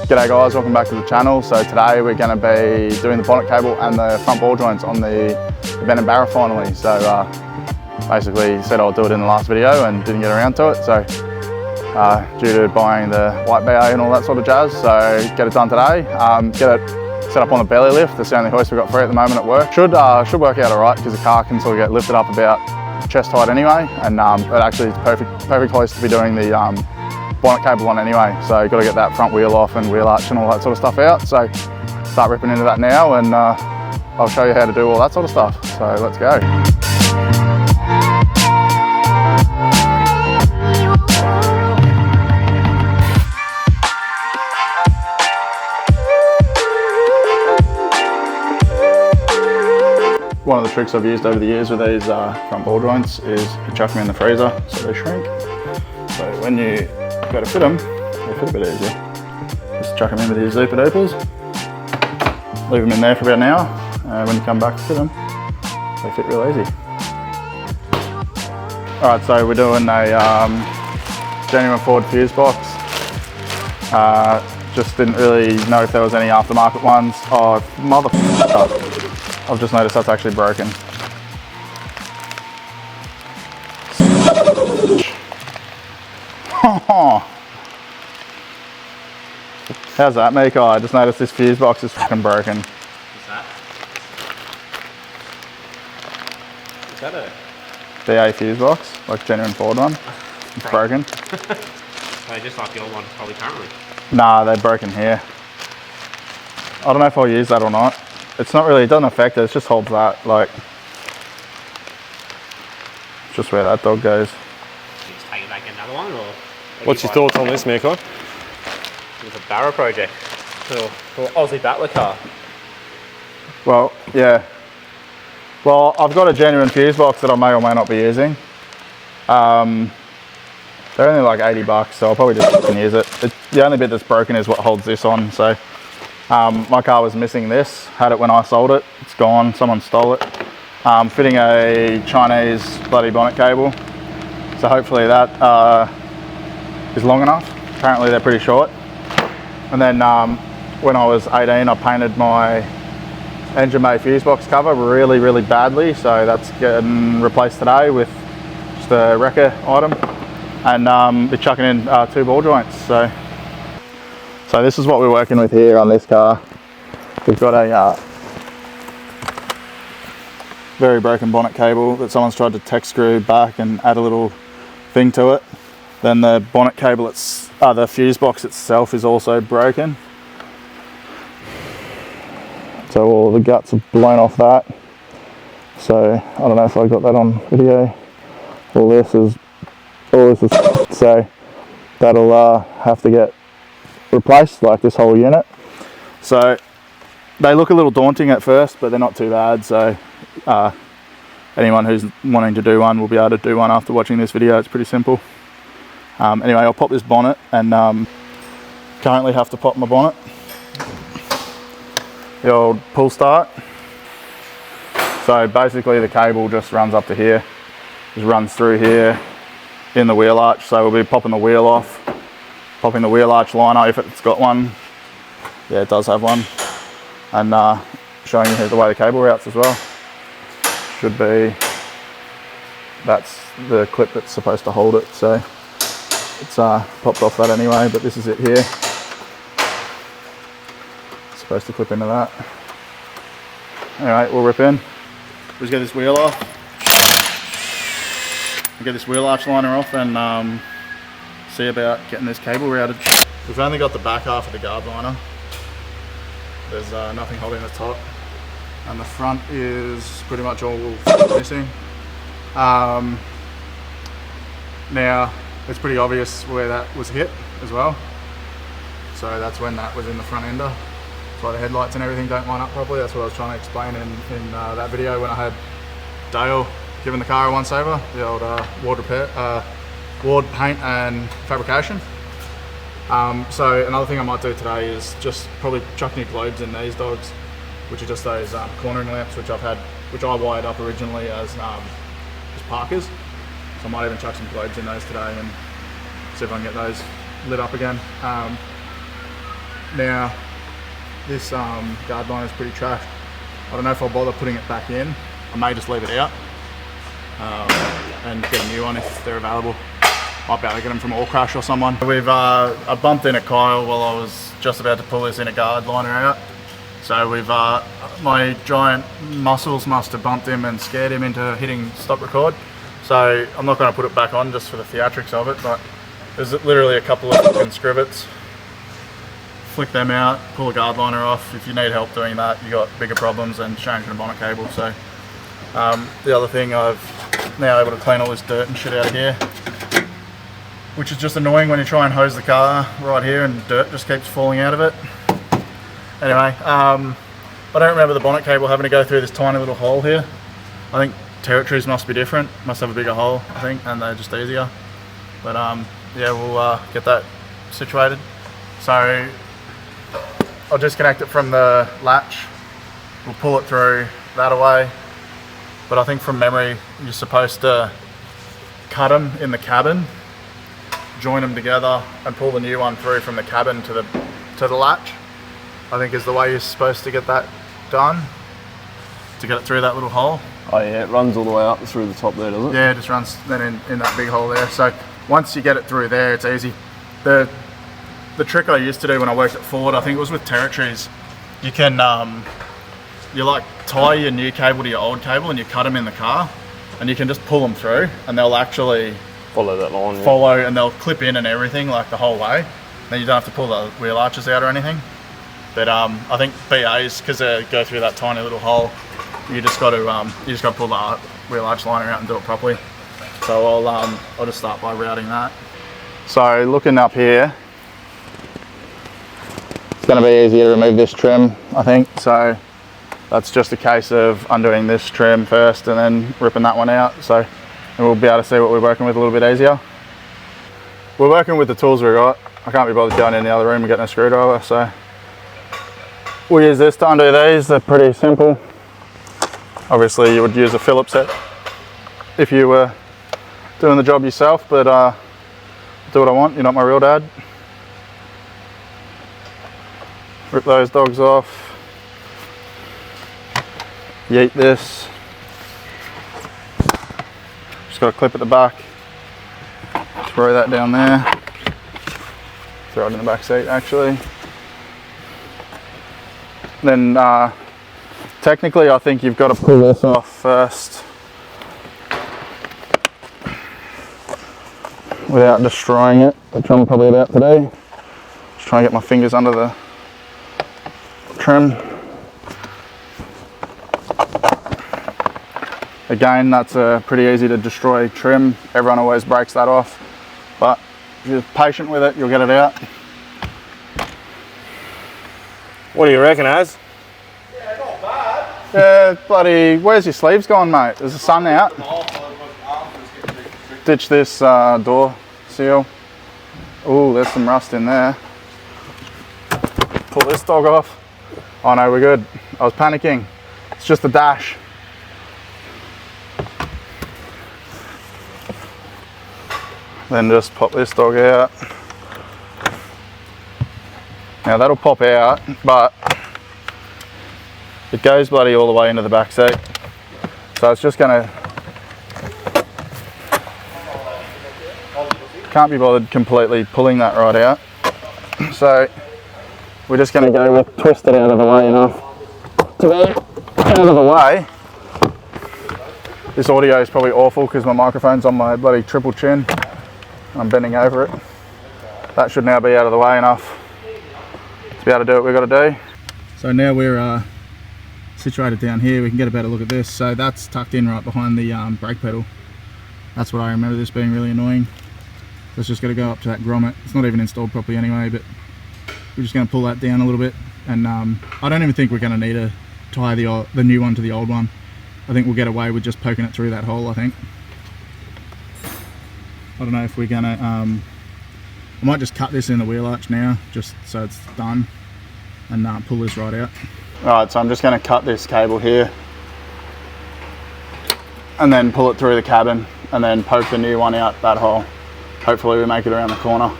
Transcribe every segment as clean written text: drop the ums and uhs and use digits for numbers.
G'day guys, welcome back to the channel. So today we're going to be doing the bonnet cable and the front ball joints on the Bonnet and barra finally. So basically said I'll do it in the last video and didn't get around to it. So due to buying the white BA and all that sort of jazz, so get it done today. Get it set up on the belly lift. That's the only hoist we've got free at the moment at work. Should work out alright because the car can sort of get lifted up about chest height anyway, and it actually is perfect hoist to be doing the bonnet cable on anyway. So you've got to get that front wheel off and wheel arch and all that sort of stuff out. So start ripping into that now, and I'll show you how to do all that sort of stuff. So let's go. One of the tricks I've used over the years with these front ball joints is you chuck them in the freezer so they shrink. So when you go to fit them, they fit a bit easier. Just chuck them in with your Zooper Doopers, leave them in there for about an hour, and when you come back to fit them, they fit real easy. Alright, so we're doing a genuine Ford fuse box. Just didn't really know if there was any aftermarket ones. Oh, motherfucker. I've just noticed that's actually broken. How's that, Miko? I just noticed this fuse box is fucking broken. What's that? Is that a BA fuse box, like genuine Ford one? It's broken. Just like the old one, probably currently. Nah, they're broken here. I don't know if I'll use that or not. It's not really, it doesn't affect it, it just holds that, like, just where that dog goes. You just take it back in another one, or? What's your thoughts on this, Miko? It's a barra project. Little Aussie battler car. Well, yeah. Well, I've got a genuine fuse box that I may or may not be using. They're only like 80 bucks, so I'll probably just fucking use it. The only bit that's broken is what holds this on, so. My car was missing this, had it when I sold it, it's gone, someone stole it. Fitting a Chinese bloody bonnet cable, so hopefully that is long enough. Apparently they're pretty short. And then when I was 18, I painted my engine bay fuse box cover really badly, so that's getting replaced today with just a wrecker item, and be chucking in 2 ball joints. So this is what we're working with here on this car. We've got a very broken bonnet cable that someone's tried to tech screw back and add a little thing to it. Then the bonnet cable, the fuse box itself is also broken. So all the guts are blown off that. So I don't know if I got that on video. All this is so that'll have to get replaced, like this whole unit. So they look a little daunting at first, but they're not too bad. So anyone who's wanting to do one will be able to do one after watching this video. It's pretty simple. Anyway, I'll pop this bonnet, and currently have to pop my bonnet. The old pull start. So basically the cable just runs up to here, just runs through here in the wheel arch. So we'll be popping the wheel off, popping the wheel arch liner if it's got one. Yeah, it does have one. And showing you the way the cable routes as well. Should be, that's the clip that's supposed to hold it. So it's popped off that anyway, but this is it here. It's supposed to clip into that. Alright, we'll rip in. Let's get this wheel off. Get this wheel arch liner off and see about getting this cable routed. We've only got the back half of the guard liner. There's nothing holding the top, and the front is pretty much all missing. Now it's pretty obvious where that was hit as well, so that's when that was in the front ender. That's why the headlights and everything don't line up properly. That's what I was trying to explain in that video when I had Dale giving the car a once over, the old Ward paint and fabrication. So another thing I might do today is just probably chuck new globes in these dogs, which are just those cornering lamps which I wired up originally as Parkers. So I might even chuck some globes in those today and see if I can get those lit up again. Now, this guard line is pretty trashed. I don't know if I'll bother putting it back in. I may just leave it out and get a new one if they're available. Might be able to get them from All Crash or someone. I bumped into Kyle while I was just about to pull this inner guard liner out. So my giant muscles must have bumped him and scared him into hitting stop record. So I'm not going to put it back on just for the theatrics of it, but there's literally a couple of fucking scrivets. Flick them out, pull a guard liner off. If you need help doing that, you got bigger problems than changing a bonnet cable. So the other thing, I've now able to clean all this dirt and shit out of here, which is just annoying when you try and hose the car right here and dirt just keeps falling out of it. Anyway, I don't remember the bonnet cable having to go through this tiny little hole here. I think territories must be different, must have a bigger hole, I think, and they're just easier. But yeah, we'll get that situated. So I'll disconnect it from the latch, we'll pull it through that away. But I think from memory, you're supposed to cut them in the cabin, join them together and pull the new one through from the cabin to the latch. I think is the way you're supposed to get that done, to get it through that little hole. Oh yeah, it runs all the way up through the top there, does it? Yeah, it just runs then in that big hole there. So once you get it through there, it's easy. The trick I used to do when I worked at Ford, I think it was with territories, you can you like tie your new cable to your old cable and you cut them in the car and you can just pull them through and they'll actually Follow that line. follow and they'll clip in and everything like the whole way. Then you don't have to pull the wheel arches out or anything. But I think BAs, because they go through that tiny little hole, you just got to pull the wheel arch liner out and do it properly. So I'll just start by routing that. So looking up here, it's going to be easier to remove this trim, I think. So that's just a case of undoing this trim first and then ripping that one out. So and we'll be able to see what we're working with a little bit easier. We're working with the tools we got. I can't be bothered going in the other room and getting a screwdriver, so we'll use this to undo these. They're pretty simple. Obviously you would use a Phillips set if you were doing the job yourself, but do what I want, you're not my real dad. Rip those dogs off. Yeet this. Just got a clip at the back. Throw that down there. Throw it in the back seat actually. Then technically I think you've got to pull this off first without destroying it, which I'm probably about to do. Just try and get my fingers under the trim. Again, that's pretty easy to destroy trim. Everyone always breaks that off, but if you're patient with it, you'll get it out. What do you reckon, Az? Yeah, not bad. Yeah, bloody, where's your sleeves gone, mate? There's the sun out. Ditch this door seal. Oh, there's some rust in there. Pull this dog off. Oh no, we're good. I was panicking. It's just the dash. Then just pop this dog out. Now that'll pop out, but it goes bloody all the way into the back seat. So it's just gonna, can't be bothered completely pulling that right out. So we're just gonna go with twist it out of the way enough to be out of the way. This audio is probably awful because my microphone's on my bloody triple chin. I'm bending over it. That should now be out of the way enough to be able to do what we've got to do. So now we're situated down here, we can get a better look at this. So that's tucked in right behind the brake pedal. That's what I remember this being really annoying. So it's just got to go up to that grommet. It's not even installed properly anyway, but we're just going to pull that down a little bit. And I don't even think we're going to need to tie the new one to the old one. I think we'll get away with just poking it through that hole, I think. I don't know if we're gonna, I might just cut this in the wheel arch now, just so it's done, and pull this right out. Alright, so I'm just gonna cut this cable here, and then pull it through the cabin, and then poke the new one out that hole. Hopefully we make it around the corner.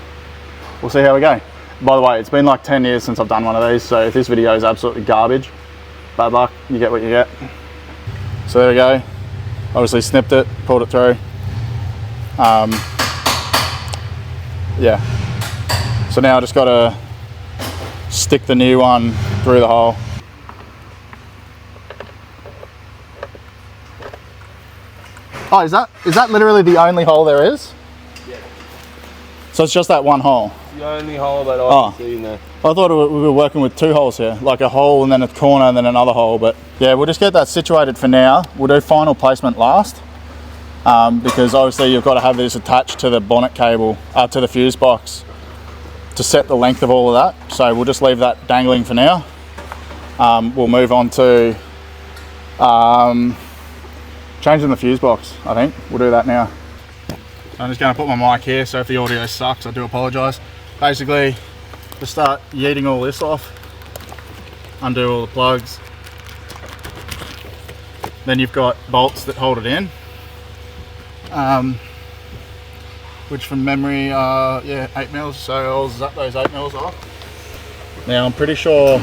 We'll see how we go. By the way, it's been like 10 years since I've done one of these, so if this video is absolutely garbage, bad luck, you get what you get. So there we go. Obviously snipped it, pulled it through. Yeah. So now I just got to stick the new one through the hole. Oh, is that literally the only hole there is? Yeah. So it's just that one hole? The only hole that I can see in there. I thought we were working with two holes here, like a hole and then a corner and then another hole, but yeah, we'll just get that situated for now. We'll do final placement last, because obviously you've got to have this attached to the bonnet cable, to the fuse box, to set the length of all of that. So we'll just leave that dangling for now. We'll move on to changing the fuse box, I think. We'll do that now. I'm just going to put my mic here, so if the audio sucks, I do apologise. Basically, just start yeeting all this off, undo all the plugs. Then you've got bolts that hold it in, which from memory are, yeah, 8 mils, so I'll zap those 8 mils off. Now I'm pretty sure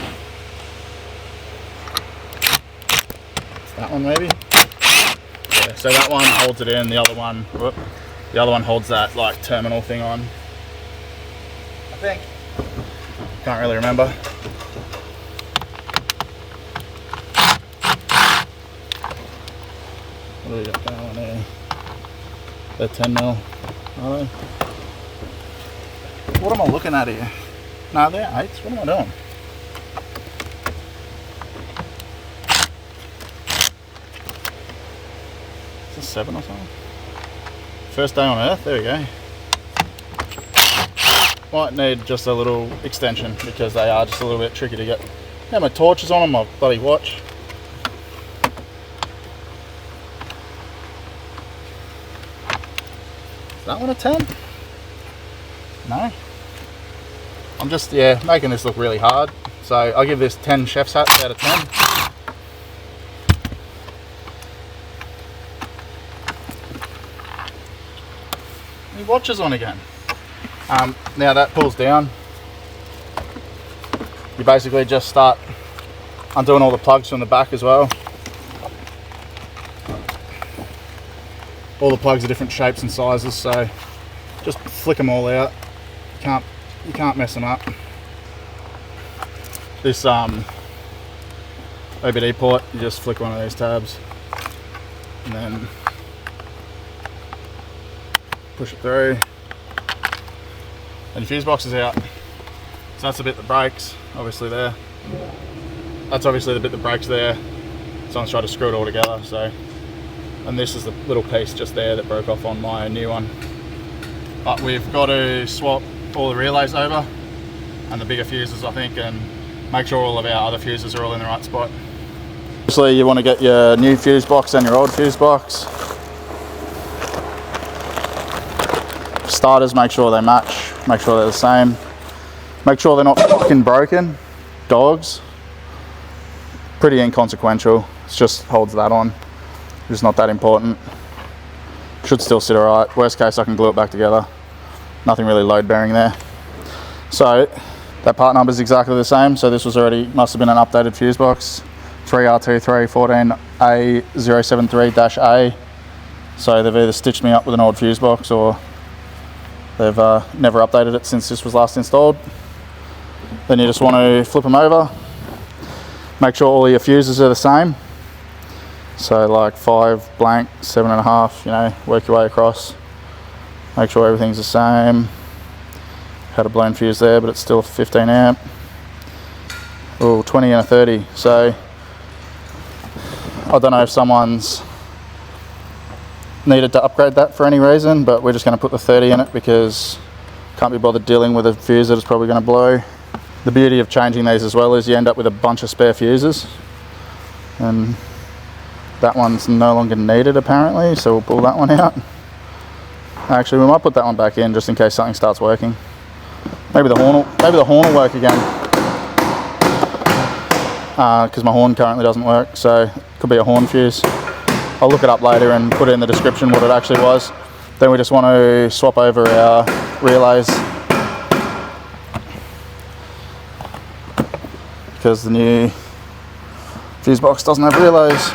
it's that one maybe. Yeah, so that one holds it in, the other one holds that like terminal thing on, I think. Can't really remember. What do we got going on here? They're 10 mil, are they? What am I looking at here? No, they're 8s. What am I doing? Is this 7 or something? First day on Earth, there we go. Might need just a little extension because they are just a little bit tricky to get. Yeah, my torch is on my bloody watch. Is that one a 10? No. I'm just, yeah, making this look really hard. So I'll give this 10 chef's hats out of 10. The watch is on again. Now that pulls down. You basically just start undoing all the plugs from the back as well. All the plugs are different shapes and sizes, so just flick them all out. You can't mess them up. This OBD port, you just flick one of these tabs and then push it through. And your fuse box is out. So that's the bit that breaks, obviously there. That's obviously the bit that breaks there. Someone's tried to screw it all together, so. And this is the little piece just there that broke off on my new one. But we've got to swap all the relays over and the bigger fuses, I think, and make sure all of our other fuses are all in the right spot. Obviously you want to get your new fuse box and your old fuse box. Starters, make sure they match, make sure they're the same. Make sure they're not fucking broken. Dogs. Pretty inconsequential. It just holds that on. It's not that important. Should still sit alright. Worst case, I can glue it back together. Nothing really load bearing there. So that part number is exactly the same. So this was already, must have been an updated fuse box. 3R2314A073-A. So they've either stitched me up with an old fuse box or they've never updated it since this was last installed. Then you just want to flip them over. Make sure all your fuses are the same. So like 5 blank, 7.5, you know, work your way across. Make sure everything's the same. Had a blown fuse there, but it's still 15 amp. Oh, 20 and a 30. So I don't know if someone's needed to upgrade that for any reason, but we're just going to put the 30 in it because can't be bothered dealing with a fuse that is probably going to blow. The beauty of changing these as well is you end up with a bunch of spare fuses, and that one's no longer needed apparently, so we'll pull that one out. Actually, we might put that one back in just in case something starts working. Maybe the horn will work again, because my horn currently doesn't work, so it could be a horn fuse. I'll look it up later and put it in the description what it actually was. Then we just want to swap over our relays. because the new fuse box doesn't have relays.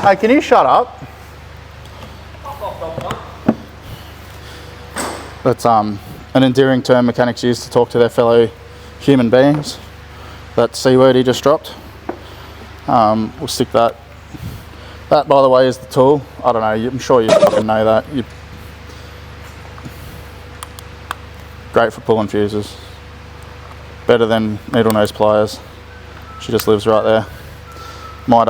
Hey, can you shut up? That's an endearing term mechanics use to talk to their fellow human beings. That C word he just dropped. We'll stick that. That, by the way, is the tool. I don't know, I'm sure you fucking know that. Great for pulling fuses. Better than needle nose pliers. She just lives right there. Might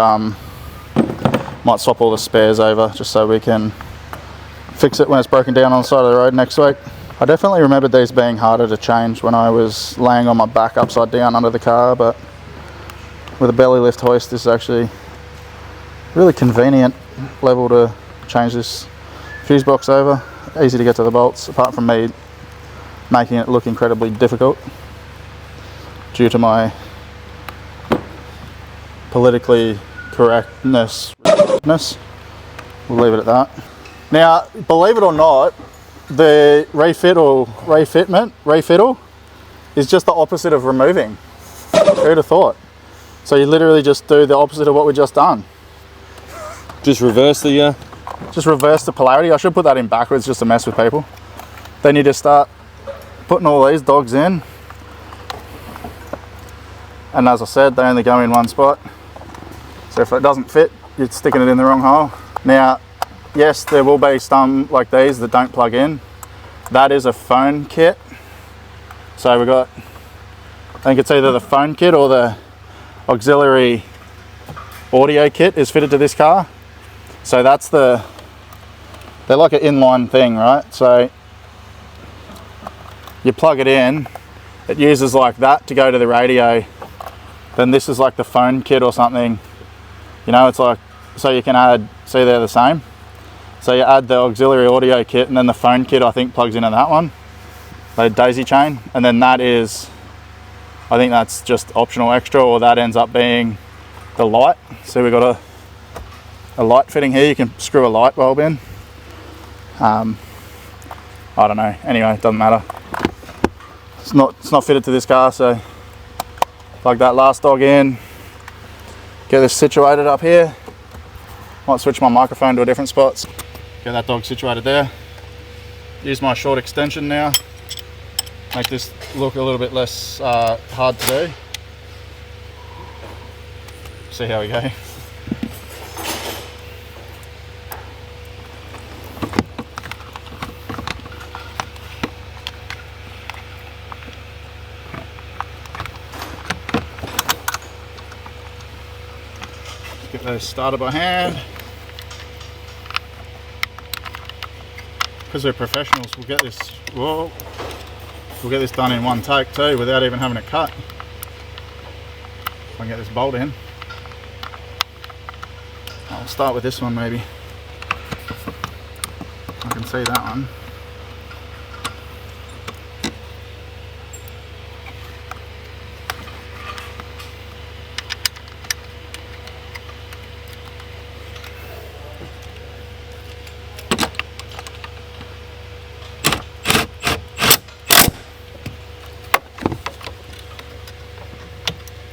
swap all the spares over just so we can fix it when it's broken down on the side of the road next week. I definitely remembered these being harder to change when I was laying on my back upside down under the car, but with a belly lift hoist, this is actually really convenient level to change this fuse box over. Easy to get to the bolts, apart from me making it look incredibly difficult due to my politically correctness. We'll leave it at that. Now, believe it or not, the refittal is just the opposite of removing. Who'd have thought? So you literally just do the opposite of what we just done. Just reverse the Just reverse the polarity. I should put that in backwards just to mess with people. Then you just start putting all these dogs in. And as I said, they only go in one spot. So if it doesn't fit, you're sticking it in the wrong hole. Now, yes, there will be some like these that don't plug in. That is a phone kit. So we've got, I think it's either the phone kit or the auxiliary audio kit is fitted to this car. So that's they're like an inline thing, right? So you plug it in, it uses like that to go to the radio. Then this is like the phone kit or something. You know, it's like, so you can add, see they're the same. So you add the auxiliary audio kit and then the phone kit I think plugs into that one. The daisy chain. And then that is, I think that's just optional extra, or that ends up being the light. So we've got a light fitting here. You can screw a light bulb in. I don't know. Anyway, it doesn't matter. It's not fitted to this car, so plug that last dog in. Get this situated up here. Might switch my microphone to a different spot. Get that dog situated there. Use my short extension now. Make this look a little bit less hard to do. See how we go. Get those started by hand. Because we're professionals, we'll get this done in one take too, without even having it cut. If I can get this bolt in. I'll start with this one maybe. I can see that one.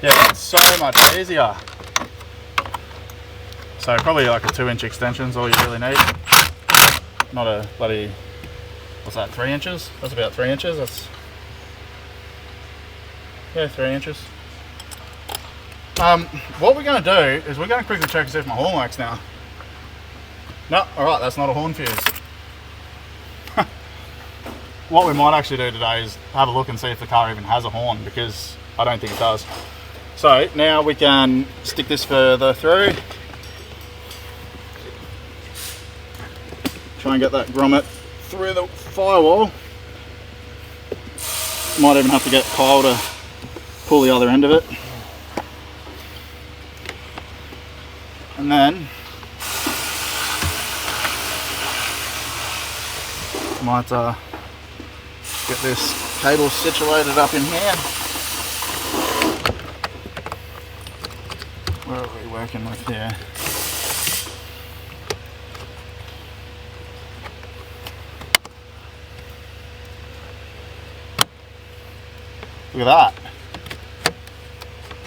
Yeah, that's so much easier. So probably like a 2-inch extension is all you really need. Not a bloody, what's that, 3 inches? That's about 3 inches. That's, yeah, 3 inches. What we're going to do is we're going to quickly check and see if my horn works now. No, alright, that's not a horn fuse. What we might actually do today is have a look and see if the car even has a horn, because I don't think it does. So now we can stick this further through. Try and get that grommet through the firewall. Might even have to get Kyle to pull the other end of it. And then might get this cable situated up in here. Where are we working with here? Look at that.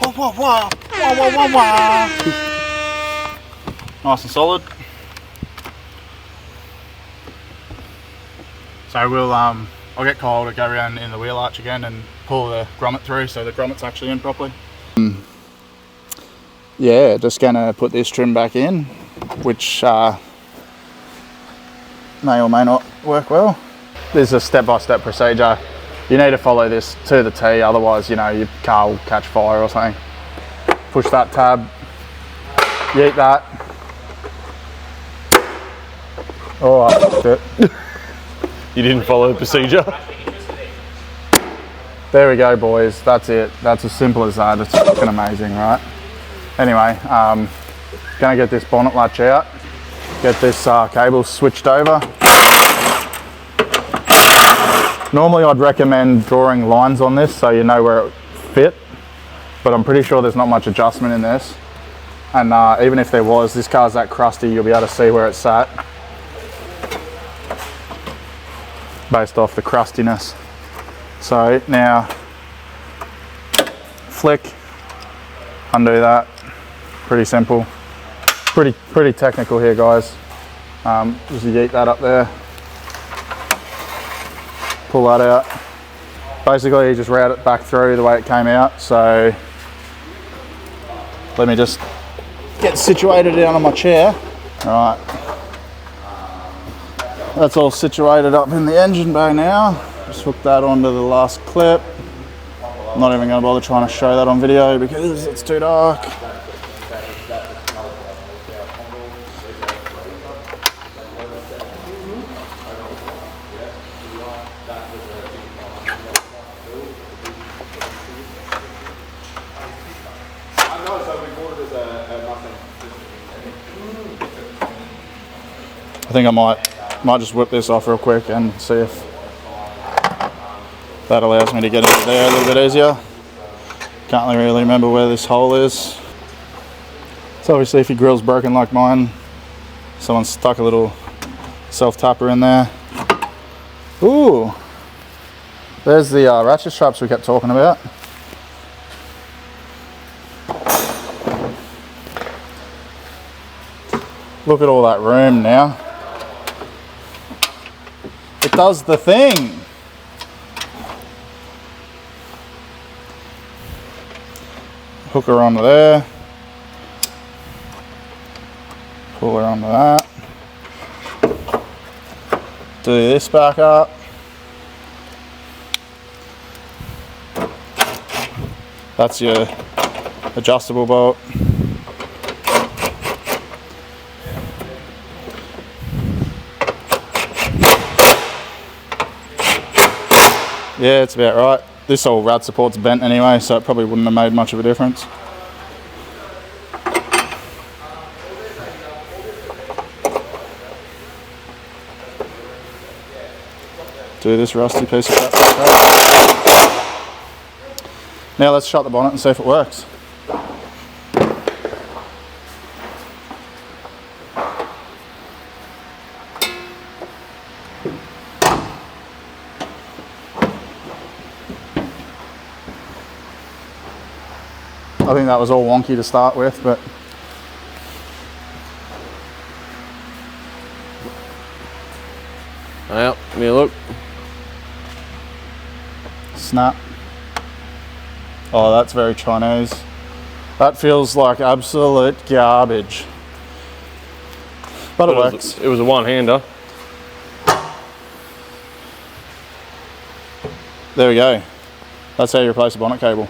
Wah, wah, wah. Wah, wah, wah, wah. Nice and solid. So we'll I'll get Kyle to go around in the wheel arch again and pull the grommet through so the grommet's actually in properly. Yeah, just gonna put this trim back in, which may or may not work well. This is a step-by-step procedure. You need to follow this to the T, otherwise, you know, your car will catch fire or something. Push that tab, yeet that. Oh, shit. You didn't follow the procedure? There we go, boys. That's it. That's as simple as that. It's fucking amazing, right? Anyway, gonna get this bonnet latch out, get this cable switched over. Normally I'd recommend drawing lines on this so you know where it fit, but I'm pretty sure there's not much adjustment in this. And even if there was, this car's that crusty, you'll be able to see where it's sat based off the crustiness. So now flick, undo that. Pretty simple, pretty technical here, guys. Just yeet that up there, pull that out. Basically you just route it back through the way it came out. So let me just get situated down on my chair. All right, that's all situated up in the engine bay now. Just hook that onto the last clip. I'm not even going to bother trying to show that on video because it's too dark. I think I might just whip this off real quick and see if that allows me to get into there a little bit easier. Can't really remember where this hole is. So obviously if your grill's broken like mine, someone stuck a little self-tapper in there. Ooh, there's the ratchet straps we kept talking about. Look at all that room now. It does the thing. Hook her onto there. Pull her onto that. Do this back up. That's your adjustable bolt. Yeah, it's about right. This whole rad support's bent anyway, so it probably wouldn't have made much of a difference. Do this rusty piece of crap. Now let's shut the bonnet and see if it works. I think that was all wonky to start with, but Well, let me look. snap. Oh, that's very Chinese. That feels like absolute garbage. But it works. It was a one-hander. There we go. That's how you replace a bonnet cable.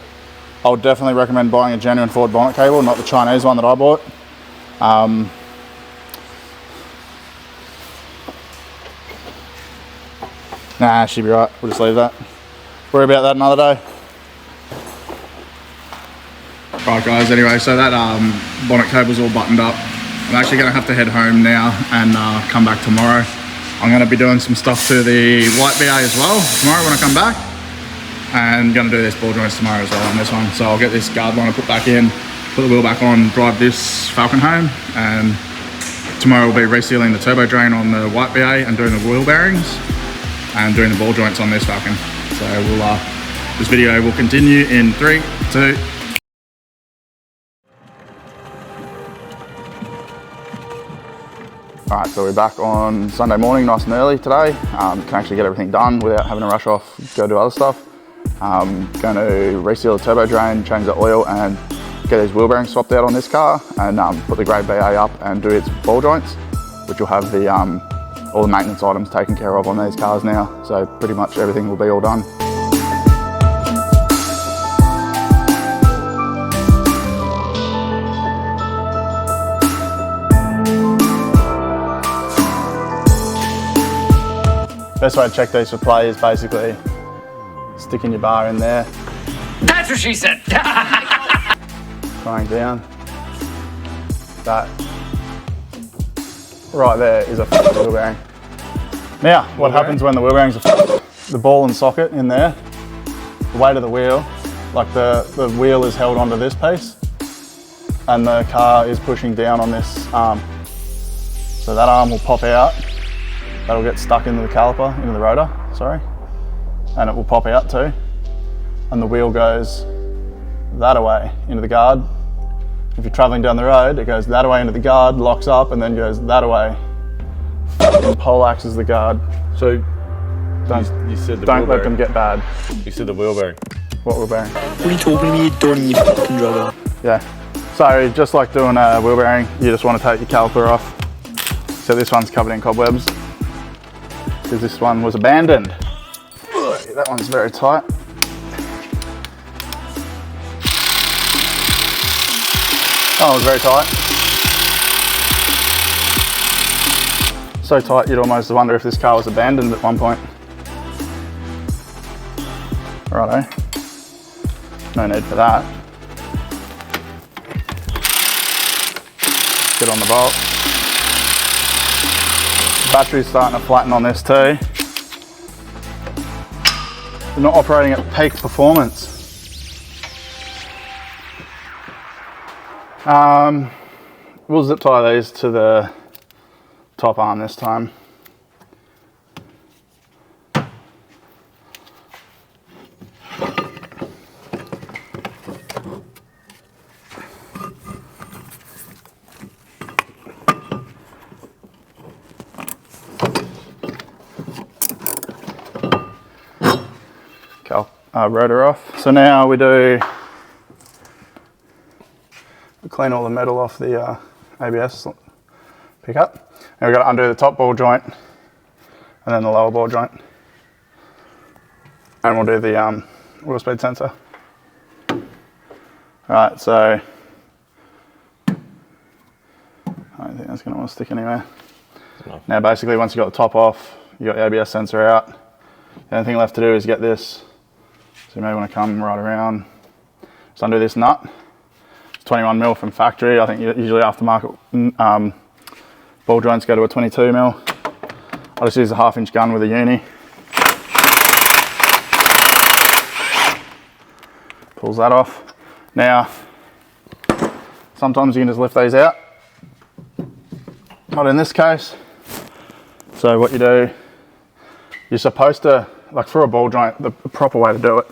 I would definitely recommend buying a genuine Ford bonnet cable, not the Chinese one that I bought. Nah, she'll be right. We'll just leave that. Worry about that another day. Right guys, anyway, so that bonnet cable's all buttoned up. I'm actually going to have to head home now and come back tomorrow. I'm going to be doing some stuff to the white BA as well tomorrow when I come back. And going to do this ball joints tomorrow as well on this one. So I'll get this guard liner put back in, put the wheel back on, drive this Falcon home, and tomorrow we'll be resealing the turbo drain on the white BA and doing the wheel bearings and doing the ball joints on this Falcon. So we'll This video will continue in 3, 2. Alright, so we're back on Sunday morning, nice and early today. Can actually get everything done without having to rush off, go do other stuff. Going to reseal the turbo drain, change the oil and get these wheel bearings swapped out on this car and put the grade BA up and do its ball joints, which will have the all the maintenance items taken care of on these cars now. So pretty much everything will be all done. Best way to check these for play is basically sticking your bar in there. That's what she said. Going down. That right there is a wheel bearing. Now, what happens when the wheel bearings are the ball and socket in there, the weight of the wheel, like the wheel is held onto this piece and the car is pushing down on this arm. So that arm will pop out. That'll get stuck into the caliper, into the rotor, sorry, and it will pop out too. And the wheel goes that away into the guard. If you're traveling down the road, it goes that away into the guard, locks up, and then goes that away. And poleaxes the guard. So you said the don't wheel let them get bad. You said the wheel bearing. What wheel bearing? What are you talking to me, Donnie, you fucking drugger? Yeah. So just like doing a wheel bearing, you just want to take your caliper off. So this one's covered in cobwebs because this one was abandoned. That one's very tight. Oh, it's very tight. So tight you'd almost wonder if this car was abandoned at one point. Righto. No need for that. Get on the bolt. Battery's starting to flatten on this too. We're not operating at peak performance. We'll zip tie these to the top arm this time. Rotor off. So now we clean all the metal off the ABS pickup. And we've got to undo the top ball joint and then the lower ball joint. And we'll do the wheel speed sensor. Alright, so I don't think that's going to want to stick anywhere. No. Now basically once you've got the top off, you've got the ABS sensor out. The only thing left to do is get this. So you may want to come right around, just undo this nut. It's 21mm from factory. I think usually aftermarket ball joints go to a 22mm. I just use a 1/2 inch gun with a uni. Pulls that off. Now, sometimes you can just lift these out. Not in this case. So what you do, you're supposed to, like for a ball joint, the proper way to do it,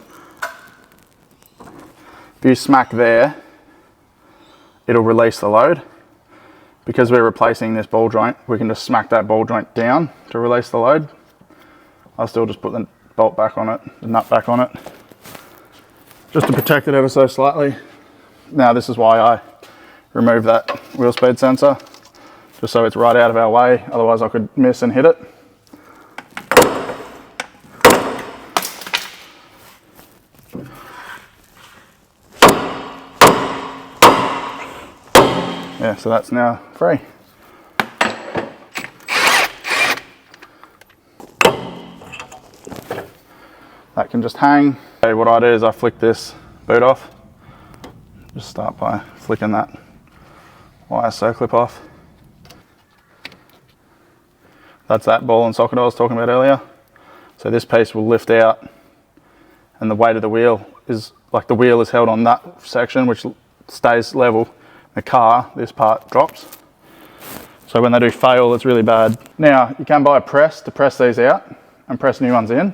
if you smack there, it'll release the load. Because we're replacing this ball joint, we can just smack that ball joint down to release the load. I'll still just put the bolt back on it, the nut back on it, just to protect it ever so slightly. Now this is why I remove that wheel speed sensor, just so it's right out of our way, otherwise I could miss and hit it. Yeah, so that's now free. That can just hang. Okay, what I do is I flick this boot off. Just start by flicking that wire circlip off. That's that ball and socket I was talking about earlier. So this piece will lift out and the weight of the wheel is, like the wheel is held on that section which stays level. The car, this part drops. So when they do fail, it's really bad. Now, you can buy a press to press these out and press new ones in.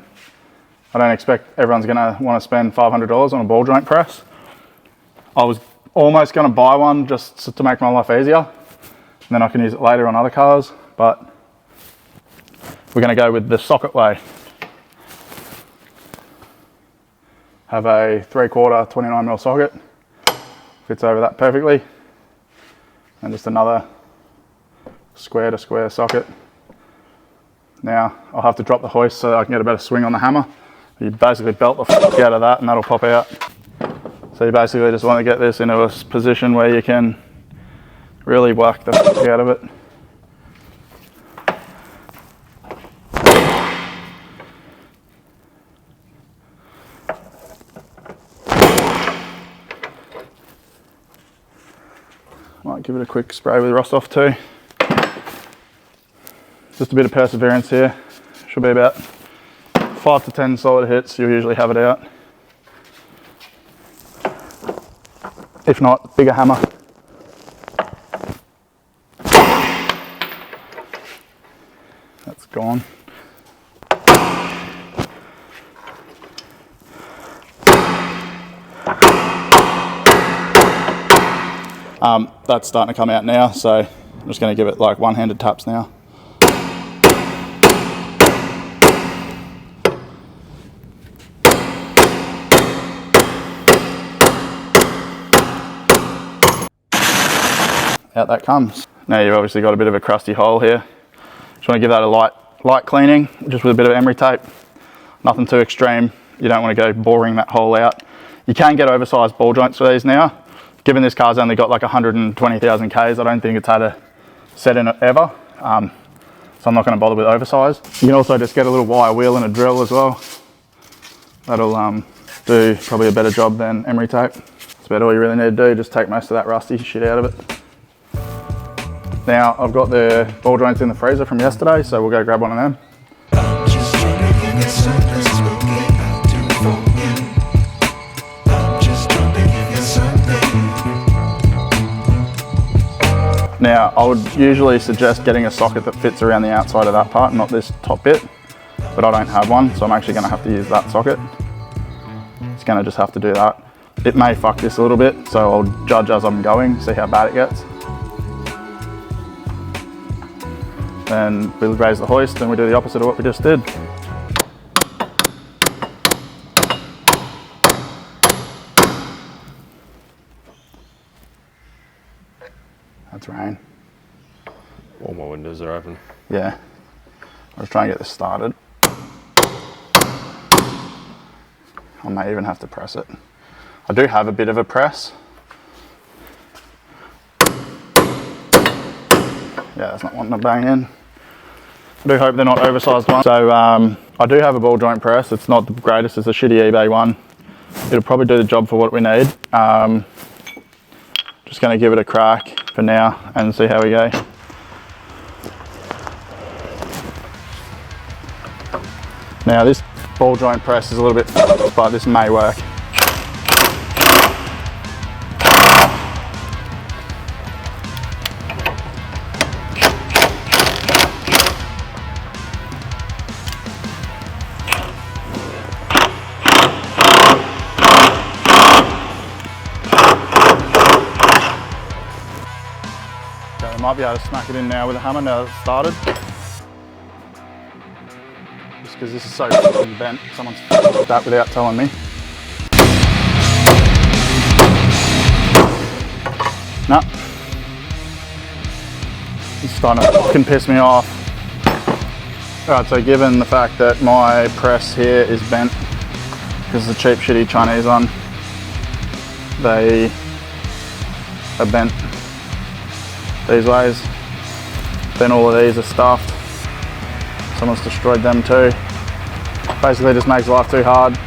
I don't expect everyone's gonna want to spend $500 on a ball joint press. I was almost gonna buy one just to make my life easier, and then I can use it later on other cars, but we're gonna go with the socket way. Have a 3/4 29mm socket, fits over that perfectly, and just another square to square socket. Now I'll have to drop the hoist so that I can get a better swing on the hammer. You basically belt the fuck out of that and that'll pop out. So you basically just want to get this into a position where you can really whack the fuck out of it. Might give it a quick spray with rust off too. Just a bit of perseverance here. Should be about 5 to 10 solid hits, you'll usually have it out. If not, bigger hammer. That's gone. That's starting to come out now, so I'm just going to give it like one-handed taps now. Out that comes. Now you've obviously got a bit of a crusty hole here. Just want to give that a light cleaning, just with a bit of emery tape. Nothing too extreme. You don't want to go boring that hole out. You can get oversized ball joints for these now. Given this car's only got like 120,000 Ks, I don't think it's had a set in it ever. So I'm not going to bother with oversized. You can also just get a little wire wheel and a drill as well. That'll do probably a better job than emery tape. That's about all you really need to do. Just take most of that rusty shit out of it. Now I've got the ball joints in the freezer from yesterday, so we'll go grab one of them. Now I would usually suggest getting a socket that fits around the outside of that part, not this top bit, but I don't have one, so I'm actually going to have to use that socket. It's going to just have to do that. It may fuck this a little bit, so I'll judge as I'm going, see how bad it gets. Then we'll raise the hoist and we do the opposite of what we just did. That's rain. All my windows are open. Yeah. I'll just try and get this started. I may even have to press it. I do have a bit of a press. Yeah, that's not wanting to bang in. I do hope they're not oversized ones. So I do have a ball joint press. It's not the greatest, it's a shitty eBay one. It'll probably do the job for what we need. Just gonna give it a crack for now and see how we go. Now this ball joint press is a little bit, but this may work. I might be able to smack it in now with a hammer now that it's started. Just because this is so fucking bent, someone's fucked that without telling me. No. It's starting to fucking piss me off. Alright, so given the fact that my press here is bent, because it's a cheap shitty Chinese one, they are bent these ways. Then all of these are stuffed. Someone's destroyed them too. Basically just makes life too hard.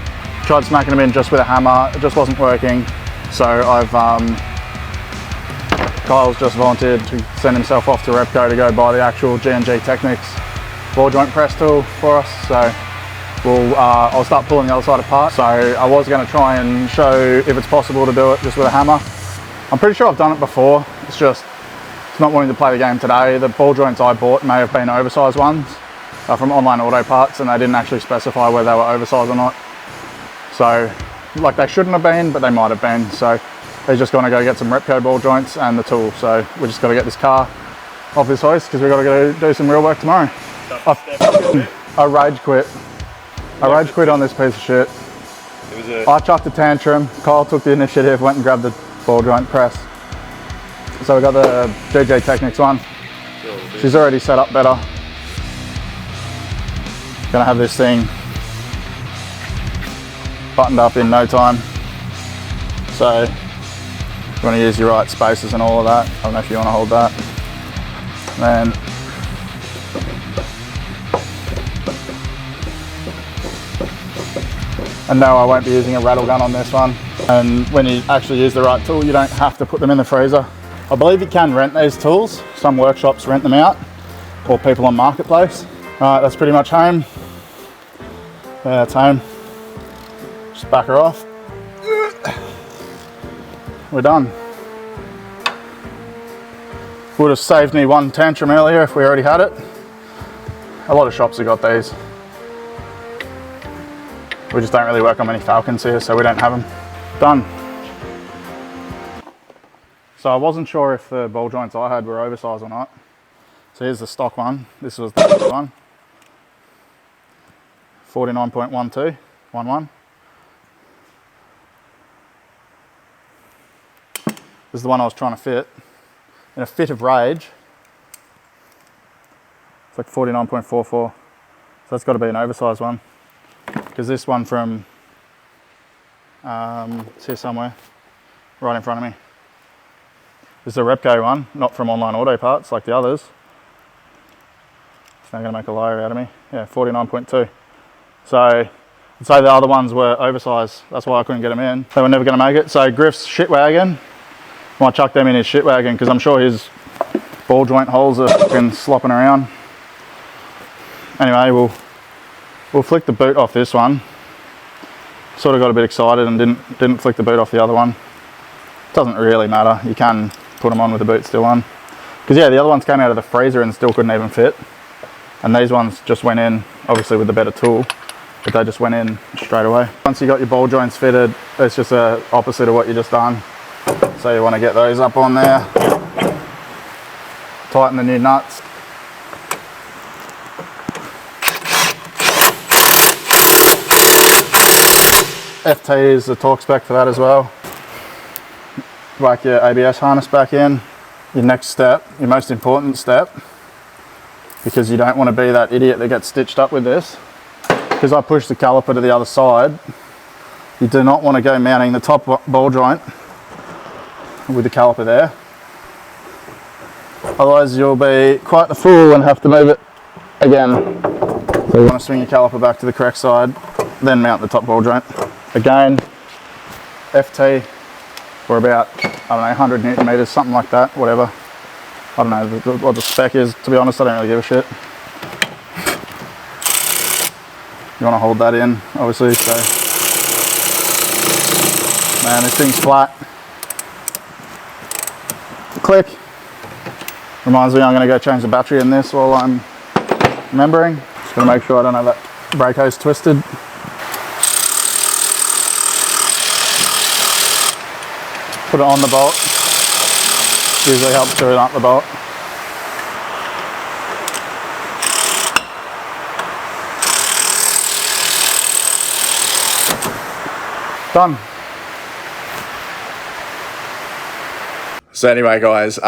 Tried smacking them in just with a hammer, it just wasn't working. So Kyle's just volunteered to send himself off to Repco to go buy the actual G&G Technics ball joint press tool for us. So I'll start pulling the other side apart. So I was going to try and show if it's possible to do it just with a hammer. I'm pretty sure I've done it before. It's just not wanting to play the game today. The ball joints I bought may have been oversized ones from Online Auto Parts, and they didn't actually specify whether they were oversized or not. So, like they shouldn't have been, but they might have been. So he's just gonna go get some Repco ball joints and the tool. So we just gotta get this car off this hoist because we've got to go do some real work tomorrow. I rage quit. I rage quit on this piece of shit. I chucked a tantrum. Kyle took the initiative, went and grabbed the ball joint press. So we got the DJ Technics one. She's already set up better. Gonna have this thing buttoned up in no time. So you want to use your right spaces and all of that. I don't know if you want to hold that. Then and no, I won't be using a rattle gun on this one. And when you actually use the right tool, you don't have to put them in the freezer. I believe you can rent these tools. Some workshops rent them out, or people on Marketplace. All right, that's pretty much home. Yeah, it's home. Just back her off. We're done. Would have saved me one tantrum earlier if we already had it. A lot of shops have got these. We just don't really work on many Falcons here, so we don't have them. Done. So I wasn't sure if the ball joints I had were oversized or not. So here's the stock one. This was the one. 49.12, 11. This is the one I was trying to fit. In a fit of rage, it's like 49.44. So that's got to be an oversized one. Because this one from, it's here somewhere, right in front of me. This is a Repco one, not from Online Auto Parts like the others. It's now going to make a liar out of me. Yeah, 49.2. So I'd say the other ones were oversized. That's why I couldn't get them in. They were never going to make it. So Griff's shit wagon, might chuck them in his shit wagon because I'm sure his ball joint holes are fucking slopping around. Anyway, we'll flick the boot off this one. Sort of got a bit excited and didn't flick the boot off the other one. Doesn't really matter. You can put them on with the boot still on. Because yeah, the other ones came out of the freezer and still couldn't even fit. And these ones just went in, obviously with the better tool, but they just went in straight away. Once you got your ball joints fitted, it's just the opposite of what you just done. So you want to get those up on there. Tighten the new nuts. FT is the torque spec for that as well. Whack your ABS harness back in. Your next step, your most important step, because you don't want to be that idiot that gets stitched up with this. Because I pushed the caliper to the other side, you do not want to go mounting the top ball joint with the caliper there. Otherwise you'll be quite the fool and have to move it again. So you want to swing your caliper back to the correct side, then mount the top ball joint. Again, FT for about, I don't know, 100 Newton meters, something like that, whatever. I don't know what the spec is, to be honest, I don't really give a shit. You want to hold that in, obviously, so. Man, this thing's flat. Click. Reminds me I'm going to go change the battery in this while I'm remembering. Just going to make sure I don't have that brake hose twisted. Put it on the bolt. Usually helps to up the bolt. Done. So anyway, guys,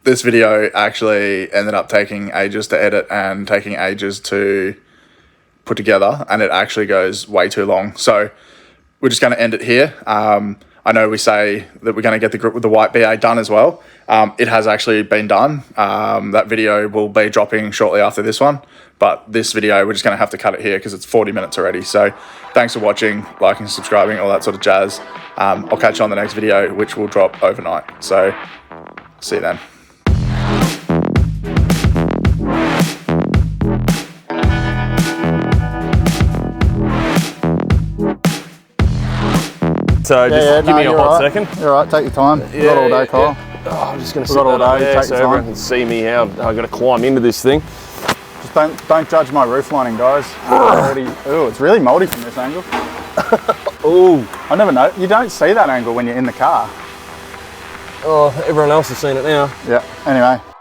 this video actually ended up taking ages to edit and taking ages to put together, and it actually goes way too long. So we're just going to end it here. I know we say that we're going to get the grip with the white BA done as well. It has actually been done. That video will be dropping shortly after this one. But this video, we're just going to have to cut it here because it's 40 minutes already. So thanks for watching, liking, subscribing, all that sort of jazz. I'll catch you on the next video, which will drop overnight. So see you then. So just give me a hot second. You're right, take your time. We've got all day, Kyle. Oh, I'm just going to We've got all day, take so your everyone time. can see me how I've got to climb into this thing. Just don't judge my roof lining, guys. Ooh, it's really mouldy from this angle. Ooh. I never know. You don't see that angle when you're in the car. Oh, everyone else has seen it now. Yeah, anyway.